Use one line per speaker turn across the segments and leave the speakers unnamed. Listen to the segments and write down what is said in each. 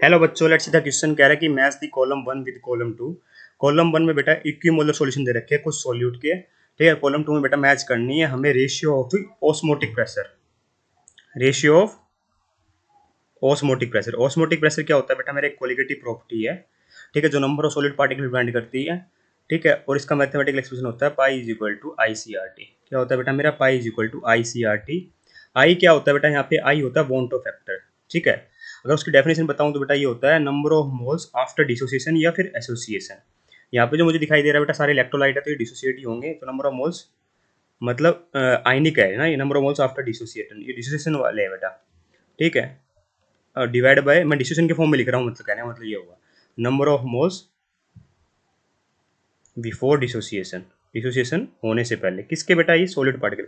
Hello बच्चों, let's see the question कह रहा है कि match the column one with column to. Column one में बेटा इक्विमोलर सॉल्यूशन दे रखे हैं कुछ सॉल्यूट के, ठीक है। कॉलम टू में बेटा मैच करनी है हमें ratio of osmotic pressure. Ratio of osmotic pressure. Osmotic pressure क्या होता है बेटा, मेरा एक कोलिगेटिव प्रॉपर्टी है, ठीक है, जो number of solid particle depend करती है, ठीक है। और इसका मैथमेटिकल एक्सप्रेशन होता है pi is equal to I C R T. क्या होता है बेटा मेरा, pi is equal to I C R T. I क्या होता है बेटा, यहाँ पे आई होता है बॉन्ड फैक्टर, ठीक है। अगर उसकी डेफिनेशन बताऊं तो बेटा ये होता है number of moles after dissociation या फिर एसोसिएशन। यहाँ पे जो मुझे दिखाई दे रहा है बेटा सारे इलेक्ट्रोलाइट है तो ये डिसोसिएट ही होंगे, तो नंबर ऑफ मोल्स मतलब आयनिक है ना, ये number of moles after dissociation, ये डिसोसिएशन वाले है बेटा, ठीक है। डिवाइड बाय, मैं डिस्ट्रीब्यूशन के फॉर्म में लिख रहा हूँ, मतलब कहने का मतलब ये होगा number of moles before dissociation, dissociation होने से पहले किसके बेटा, ये सॉलिड पार्टिकल।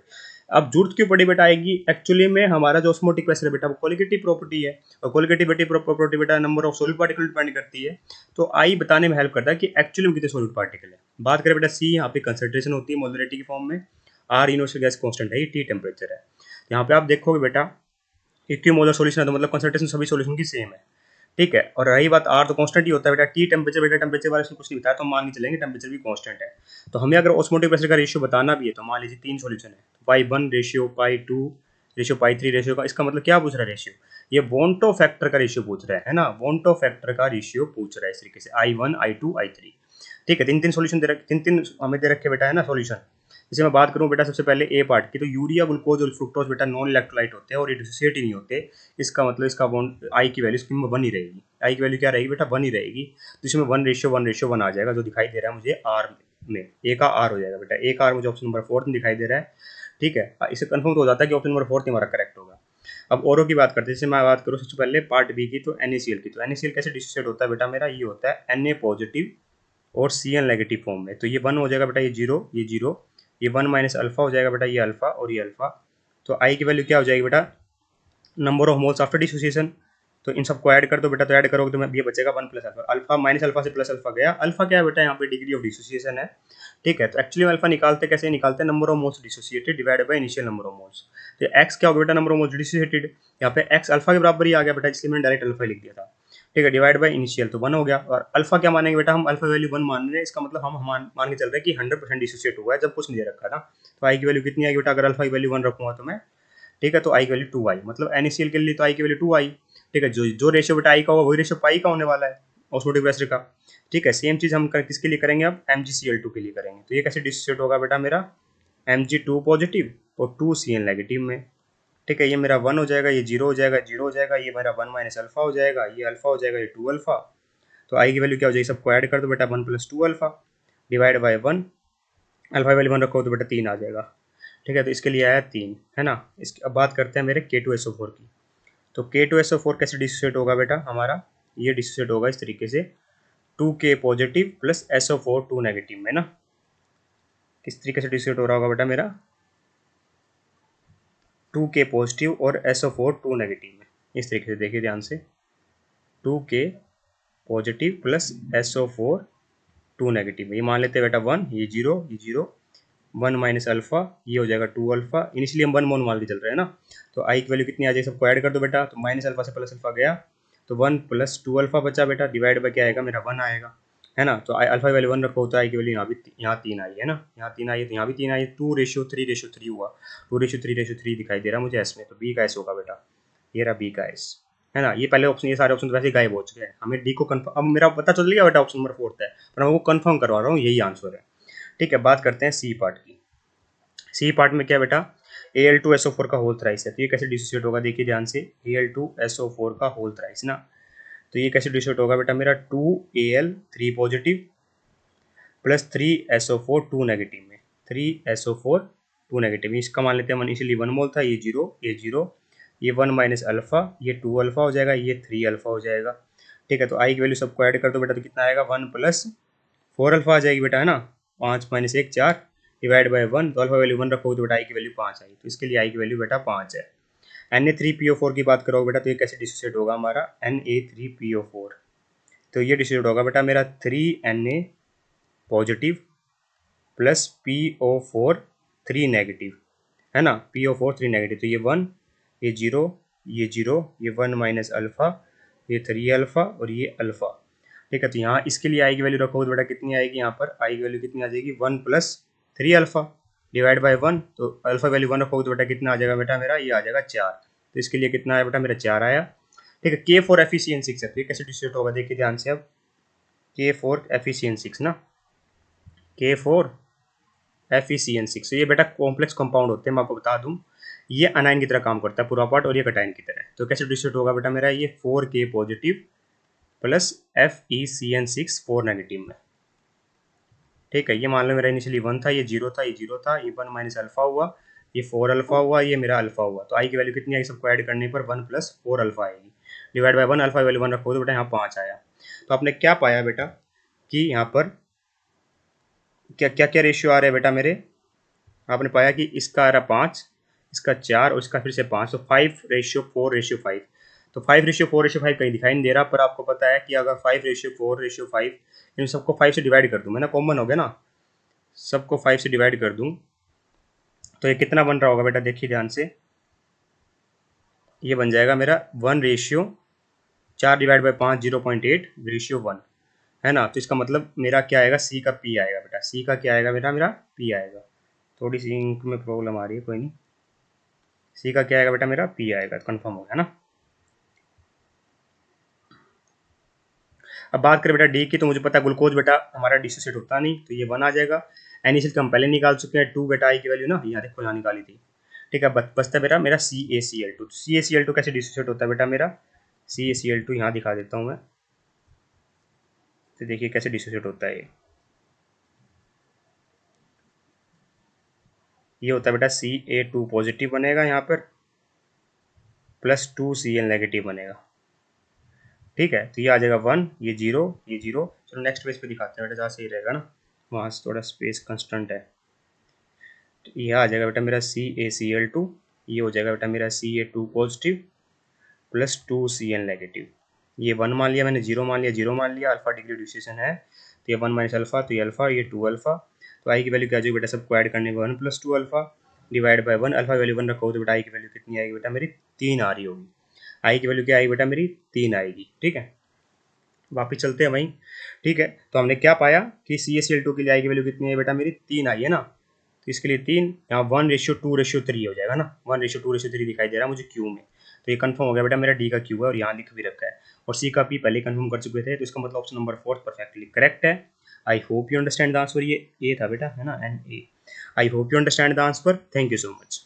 अब जरूरत क्यों पड़ी बेटा आएगी, एक्चुअली में हमारा जो ऑस्मोटिक प्रेशर है बेटा वो कोलिगेटिव प्रॉपर्टी है, और कोलिगेटिव प्रॉपर्टी बेटा number of solid particle depend करती है। तो आई बताने में हेल्प करता है कि एक्चुअली में कितने सॉलिड पार्टिकल है। बात करें बेटा सी, यहाँ पे कंसंट्रेशन होती है मोलरिटी की फॉर्म में, आर यूनिवर्सल गैस कांस्टेंट है, ये टी टेम्परेचर है। यहाँ पे आप देखोगे बेटा इक्विमोलर सॉल्यूशन है तो मतलब कंसंट्रेशन सभी सॉल्यूशन की सेम है, ठीक है। और रही बात आर तो कांस्टेंट ही होता है बेटा, टी टेम्परेचर बेटा टेम्परेचर वाले उसमें कुछ नहीं बताया, तो मान के चलेंगे टेम्परेचर भी कांस्टेंट है। तो हमें अगर ऑस्मोटिक प्रेशर का रेशियो बताना भी है तो मान लीजिए तीन सॉल्यूशन है, pi one ratio, pi two ratio, pi three ratio का, इसका मतलब क्या पूछ रहा है रेशियो, ये बॉन्टो फैक्टर का रेशियो पूछ रहा है ना, बॉन्टो फैक्टर का रेशियो पूछ रहा है इस तरीके से, I one I two I three, ठीक है। तीन तीन सॉल्यूशन दे रखे, तीन तीन हमें दे रखे बेटा है ना सॉल्यूशन। जैसे मैं बात करूं बेटा सबसे पहले ए पार्ट की, तो यूरिया ग्लूकोज और फ्रुक्टोज बेटा नॉन इलेक्ट्रोलाइट होते हैं और ये डिसोसिएट ही नहीं होते। इसका मतलब इसका बॉन्ड आई की वैल्यू इसकी में वन ही रहेगी, आई की वैल्यू क्या रहेगी बेटा, वन ही रहेगी। तो इसमें वन रेशियो वन आ जाएगा, जो दिखाई दे रहा है मुझे आर में, ए का आर हो जाएगा बेटा, ए का आर मुझे ऑप्शन नंबर फोर्थ में दिखाई दे रहा है, ठीक है। इसे कंफर्म तो हो जाता है कि ऑप्शन नंबर फोर्थ हमारा करेक्ट होगा। अब औरों की बात करते हैं, जैसे मैं बात करूँ सबसे पहले पार्ट बी की, तो NaCl की, तो NaCl कैसे डिसोसिएट होता है बेटा मेरा, ये होता है Na पॉजिटिव और Cl नेगेटिव फॉर्म में। तो ये वन हो जाएगा बेटा, ये जीरो, ये वन माइनस अल्फा हो जाएगा बेटा, ये अल्फा और ये अल्फा। तो आई की वैल्यू क्या हो जाएगी बेटा, number of moles after dissociation. तो इन सबको ऐड कर दो बेटा, तो ऐड करोगे तो ये बचेगा one plus alpha, alpha minus alpha से प्लस अल्फा गया, अल्फा क्या है बेटा यहाँ पे डिग्री ऑफ डिसोसिएशन है, ठीक है। तो एक्चुअली अल्फा निकालते कैसे, निकालते हैं number of moles dissociated divided by initial number of moles. तो एक्स क्या होगा बेटा, नंबर ऑफ मोल्स डिसोसिएटेड, यहाँ पे एक्स अल्फा के बराबर ही आ गया बेटा, इसलिए मैंने डायरेक्ट अल्फा लिख दिया था, ठीक है, डिवाइड बाय इनिशियल, तो वन हो गया। और अल्फा क्या मानेंगे बेटा, हम अल्फा वैल्यू वन मान रहे हैं, इसका मतलब हम मान के चल रहे हैं कि 100% डिसोसिएट हुआ है, जब कुछ नहीं दे रखा था। तो आई की वैल्यू कितनी आएगी बेटा, अगर अल्फा की वैल्यू वन रखूंगा तो मैं, ठीक है, तो आई की वैल्यू टू आई, मतलब NaCl के लिए तो आई की वैल्यू टू आई, ठीक है। जो रेशियो बेटा आई का होगा वही रेशियो पाई का होने वाला है ऑस्मोटिक प्रेशर का, ठीक है। सेम चीज हम किसके लिए करेंगे, अब MgCl2 के लिए करेंगे। तो ये कैसे डिसोसिएट होगा बेटा मेरा, Mg2 पॉजिटिव और 2Cl नेगेटिव में, ठीक है। ये मेरा वन हो जाएगा, ये जीरो हो जाएगा, जीरो हो जाएगा, ये मेरा वन माइनस अल्फा हो जाएगा, ये अल्फा हो जाएगा, ये टू अल्फा। तो आई की वैल्यू क्या हो जाएगी, सबको ऐड कर दो बेटा, one plus two alpha divide by one, alpha value one रखो तो बेटा तीन आ जाएगा, ठीक है। तो इसके लिए आया तीन, है ना। इसकी अब बात करते हैं मेरे K2SO4 की। तो K2SO4 कैसे डिसोसिएट होगा बेटा हमारा, ये डिसोसिएट होगा इस तरीके से, 2K positive plus SO4 2 negative में ना। किस तरीके से डिसोसिएट हो रहा होगा बेटा मेरा, 2K पॉजिटिव और SO4 2 नेगेटिव में, इस तरीके से देखिए ध्यान से, 2K positive plus SO4 2 negative में, ये मान लेते हैं बेटा वन, ये जीरो, वन माइनस अल्फा, ये हो जाएगा टू अल्फा, इनिशियली हम वन मोन मान के चल रहे हैं ना। तो आई की वैल्यू कितनी आ जाएगी, सबको ऐड कर दो बेटा, तो माइनस अल्फा से प्लस अल्फा गया, तो वन प्लस टू अल्फा बचा बेटा, डिवाइड बाय क्या आएगा मेरा वन आएगा, है ना। तो आई अल्फा की वैल्यू वन रखो तो आई की वैल्यू यहाँ भी यहाँ तीन आई है ना, यहाँ तीन आई है, तो यहाँ भी तीन आई, टू रेशियो थ्री हुआ, टू रेशियो थ्री दिखाई दे रहा है मुझे एस में, तो बी का एस होगा बेटा, ये रहा बी का एस, है ना। ये पहले ऑप्शन, ये सारे ऑप्शन तो वैसे ही गायब हो चुके हैं, हमें डी को कंफर्म, अब मेरा पता चल गया बेटा ऑप्शन नंबर फोर्थ है, पर मैं वो कंफर्म करवा रहा हूँ, यही आंसर है, ठीक है। बात करते हैं सी पार्ट की। सी पार्ट में क्या बेटा, Al2SO4 का होल थ्राइस है, तो ये कैसे डिसोसिएट होगा, देखिए ध्यान से, Al2SO4 का होल थ्राइस ना, तो ये कैसे डिसोसिएट होगा बेटा मेरा, 2Al 3 positive plus 3SO4 2 negative में, 3SO4 2 नेगेटिव, इसका मान लेते हैं मन, इसीलिए वन मोल था, ये जीरो, ये वन माइनस अल्फा, ये टू अल्फा हो जाएगा, ये थ्री अल्फा हो जाएगा, ठीक है। तो आई की वैल्यू सबको ऐड कर दो बेटा, तो कितना आएगा, वन प्लस फोर अल्फा आ जाएगी बेटा, है ना, पाँच माइनस एक चार, डिवाइड बाई वन, तो अल्फा वैल्यू वन रखोगे तो बेटा आई की वैल्यू पाँच आई, तो इसके लिए आई की वैल्यू बेटा पाँच है। Na3PO4 की बात करोगे बेटा, तो ये कैसे डिसोसिएट होगा हमारा, Na3PO4, तो ये डिसोसिएट होगा बेटा मेरा 3Na positive plus PO4 3 negative, है ना, PO4 3 नेगेटिव, तो ये वन, ये जीरो, ये वन माइनस अल्फा, ये 3 अल्फ़ा और ये अल्फ़ा। ठीक है, तो यहाँ इसके लिए आई की वैल्यू रखोगे तो बेटा कितनी आएगी, यहाँ पर आई की वैल्यू कितनी आ जाएगी 1 प्लस 3 अल्फ़ा डिवाइड बाई 1। तो अल्फ़ा वैल्यू 1 रखोगे तो बेटा कितना आ जाएगा बेटा मेरा, ये आ जाएगा 4। तो इसके लिए कितना आया बेटा मेरा 4 आया। ठीक है, के फॉर एफिशिएंट 6 है, तो ये कैसे डिस्ट्रीब्यूट होगा देखिए ध्यान से। अब के फॉर एफिशिएंट 6 ना, के फॉर एफिशिएंट 6, तो ये बेटा कॉम्प्लेक्स कंपाउंड होते हैं, मैं आपको बता दूं। ये अनाइन की तरह काम करता है पूरा पार्ट, और ये कटाइन की तरह। तो कैसे डिस्ट्रीब्यूट होगा बेटा मेरा, ये 4k positive plus FeCN6 4 negative में। ठीक है, ये मान लो मेरा इनिशियली 1 था, ये 0 था, ये 0 था, ये 1 माइनस अल्फा हुआ, ये 4 अल्फा हुआ, ये मेरा अल्फा हुआ। तो आई की वैल्यू कितनी आई, सबको ऐड करने पर 1 प्लस 4 अल्फा आएगी डिवाइड बाई 1। अल्फा वैल्यू 1 रखो तो बेटा यहाँ 5 आया। तो आपने क्या पाया बेटा कि यहाँ पर क्या क्या क्या रेशियो आ रहे हैं बेटा मेरे, आपने पाया कि इसका आ रहा 5, इसका 4 और इसका फिर से 5, तो 5:4:5। तो 5:4:5 कहीं दिखाई नहीं दे रहा, पर आपको पता है कि अगर 5:4:5 इन सबको 5 से डिवाइड कर दूं मैं ना, कॉमन हो गया ना, सबको 5 से डिवाइड कर दूं तो ये कितना बन रहा होगा बेटा, देखिए ध्यान से। ये बन जाएगा मेरा 1:4 डिवाइड बाई 5 0.8:1 है ना। तो इसका मतलब मेरा क्या आएगा, सी का पी आएगा बेटा, सी का क्या आएगा बेटा मेरा, पी आएगा। थोड़ी सी इंक में प्रॉब्लम आ रही है, कोई नहीं। सी का क्या आएगा बेटा मेरा, पी आएगा, कंफर्म हो गया ना। अब बात करें बेटा डी की, तो मुझे पता है ग्लूकोज बेटा हमारा डिसोसिएट होता नहीं, तो ये 1 आ जाएगा। NaCl हम पहले निकाल चुके हैं, 2 बेटा आई की वैल्यू ना, यहाँ देखो यहाँ निकाली थी। ठीक है, बचता बेटा मेरा CaCl2। CaCl2 कैसे डिसोसिएट होता है बेटा मेरा, CaCl2 यहाँ दिखा देता हूँ मैं, तो देखिए कैसे डिसोसिएट होता है। ये होता है बेटा Ca2 पॉजिटिव बनेगा यहाँ पर, प्लस 2Cl नेगेटिव बनेगा। ठीक है, तो ये आ जाएगा 1, ये 0, ये 0। चलो नेक्स्ट पेज पे दिखाते हैं बेटा, जहाँ सही रहेगा ना, वहाँ से थोड़ा स्पेस कंस्टेंट है। तो ये आ जाएगा बेटा मेरा CaCl2, ये हो जाएगा बेटा मेरा Ca2 positive plus 2Cl negative. ये 1 मान लिया मैंने, 0 मान लिया, 0 मान लिया, अल्फा डिग्री डिस्ट्रीब्यूशन है, तो ये 1 माइनस अल्फा, तो ये अल्फा, ये 2 अल्फा। तो आई की वैल्यू क्या आ जाएगी बेटा, सबको ऐड करने पर 1 plus 2 alpha divide by 1। Alpha value 1 रखो तो बेटा आई की वैल्यू कितनी आएगी बेटा मेरी, 3 आ रही होगी। आई की वैल्यू क्या आएगी बेटा मेरी, 3 आएगी। ठीक है, वापिस चलते हैं वहीं। ठीक है, तो हमने क्या पाया कि CaCl2 के लिए आई की वैल्यू कितनी है बेटा मेरी, 3 आई है ना। तो इसके लिए 3, यहाँ 1:2:3 हो जाएगा ना, 1:2:3 दिखाई दे रहा है मुझे क्यू में। तो ये कंफर्म हो गया बेटा मेरा डी का क्यू है, और यहाँ लिख भी रखा है। और सी का पी पहले कंफर्म कर चुके थे, तो इसका मतलब ऑप्शन नंबर 4 परफेक्टली करेक्ट है। I hope you understand the answer. ये ए था बेटा है ना, NA। I hope you understand the answer. Thank you so much.